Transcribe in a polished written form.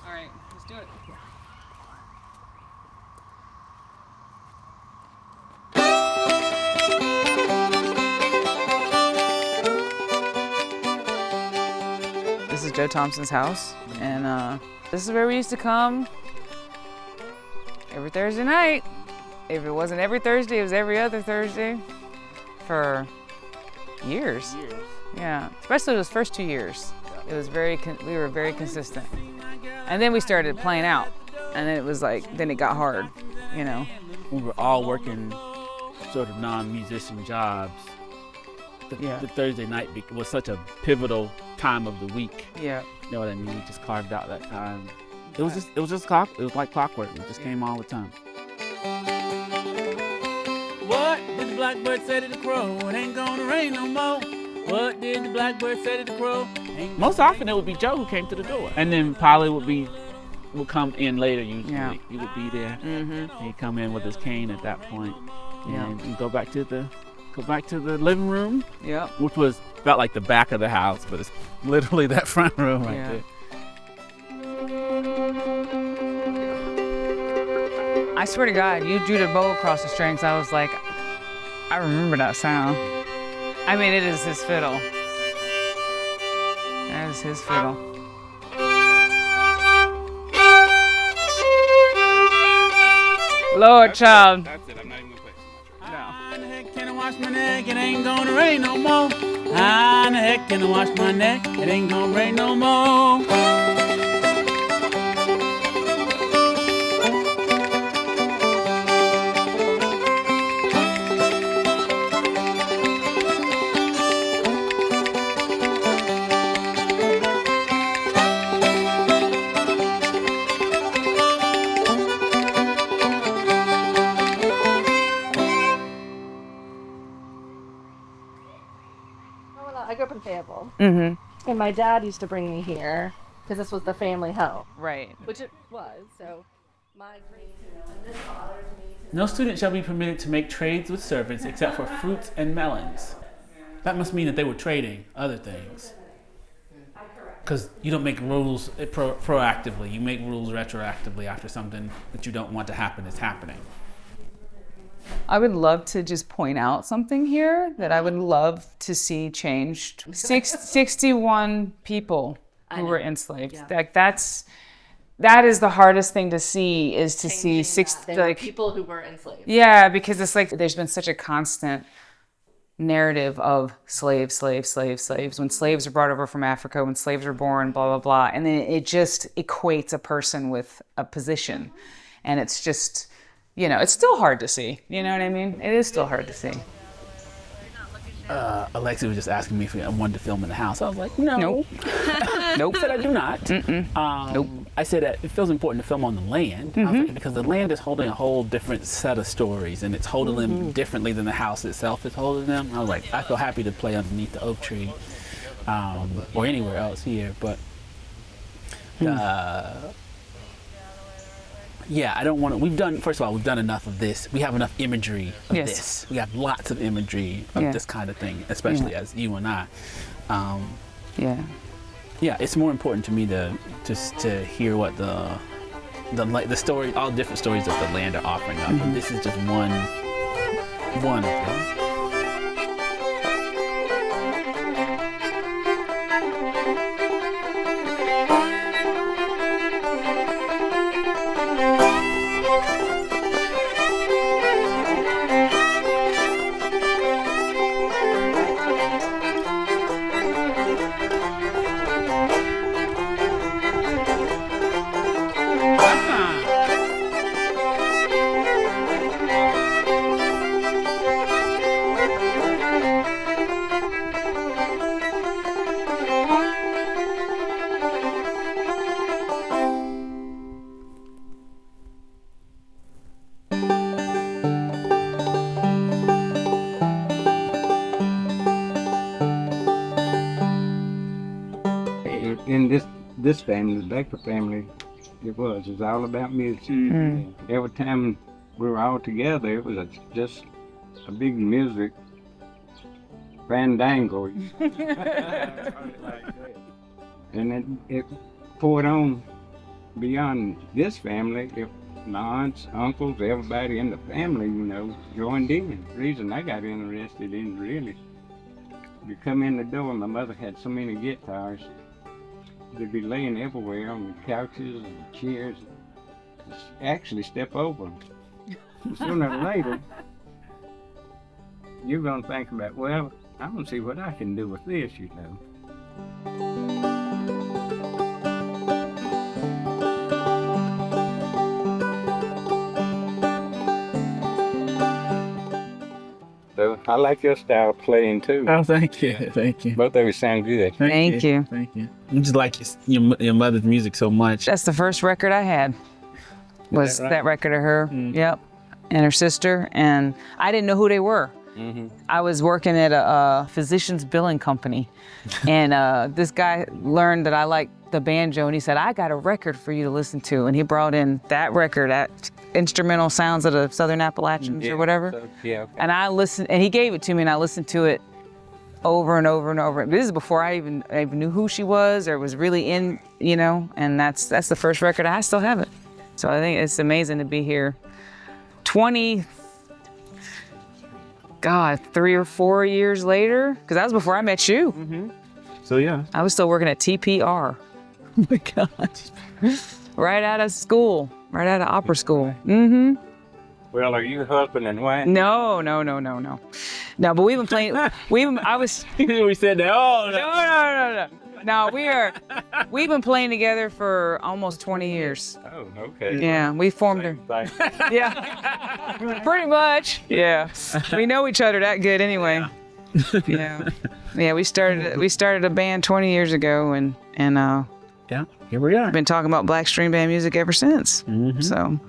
All right, let's do it. This is Joe Thompson's house, and this is where we used to come every Thursday night. If it wasn't every Thursday, it was every other Thursday for years. Yeah, especially those first 2 years. It was we were very consistent. And then we started playing out, and then it was like, then it got hard, you know. We were all working sort of non-musician jobs. The Thursday night was such a pivotal time of the week. Yeah. You know what I mean? We just carved out that time. It was like clockwork. It just came all the time. What did the blackbird say to the crow? It ain't gonna rain no more. What did the blackbird say to the crow? Most often it would be Joe who came to the door, and then Polly would come in later usually. Yeah. He would be there. Mm-hmm. He'd come in with his cane at that point, Yeah. and we'd go back to the living room. Yeah. Which felt like the back of the house, but it's literally that front room right there. I swear to God, you drew the bow across the strings. I was like, I remember that sound. I mean, it is his fiddle. That is his fiddle. Lord, child. That's it. I'm not even gonna play too much. No. How in the heck can I wash my neck? It ain't gonna rain no more. How in the heck can I wash my neck? It ain't gonna rain no more. I grew up in Fayetteville, Mm-hmm. and my dad used to bring me here because this was the family home, Right. which it was. So my and this bothers me. No student shall be permitted to make trades with servants except for fruits and melons. That must mean that they were trading other things. Because you don't make rules proactively. You make rules retroactively after something that you don't want to happen is happening. I would love to just point out something here that I would love to see changed. 61 people who were enslaved. Yeah. Like that is the hardest thing to see, is to see People who were enslaved. Yeah, because it's like there's been such a constant narrative of slaves. When slaves are brought over from Africa, when slaves are born, blah, blah, blah. And then it just equates a person with a position. And it's just, it's still hard to see. You know what I mean? It is still hard to see. Alexi was just asking me if I wanted to film in the house. I was like, no. Nope. Nope. I said I do not. Nope. I said that it feels important to film on the land I was like, because the land is holding a whole different set of stories, and it's holding them differently than the house itself is holding them. I was like, I feel happy to play underneath the oak tree or anywhere else here, but yeah, I don't want to. First of all, we've done enough of this. We have enough imagery of this. We have lots of imagery of this kind of thing, especially as you and I. Yeah, it's more important to me to hear what the story, all different stories that the land are offering up. And this is just one of them. In this family, the Baker family, it was all about music. Every time we were all together, it was just a big music fandango. And it poured on beyond this family, if my aunts, uncles, everybody in the family, joined in. The reason I got interested in really, you come in the door, my mother had so many guitars, they'd be laying everywhere on the couches and chairs. Actually step over them. Sooner or later, you're going to think about, well, I'm going to see what I can do with this, So I like your style of playing too. Oh, thank you. Thank you. Both of you sound good. Thank you. Thank you. You just like your mother's music so much. That's the first record I had. Was that right? that record of her? Yep. And her sister. And I didn't know who they were. I was working at a physician's billing company, and this guy learned that I liked the banjo, and he said, I got a record for you to listen to. And he brought in that record, that instrumental sounds of the Southern Appalachians or whatever. Okay. And I listened, and he gave it to me, and I listened to it over and over and over. This is before I even knew who she was or was really in, and that's the first record. I still have it. So I think it's amazing to be here 3 or 4 years later, because that was before I met you. So yeah. I was still working at TPR. Oh my God. Right out of school, right out of opera school. Well, are you husband and wife? No. No, but we've been playing, we said that. Oh, no. No, we've been playing together for almost 20 years. Oh, okay. Yeah, we formed her. Yeah, pretty much. Yeah, we know each other that good anyway. Yeah. We started a band 20 years ago, and yeah, here we are. been talking about black string band music ever since. So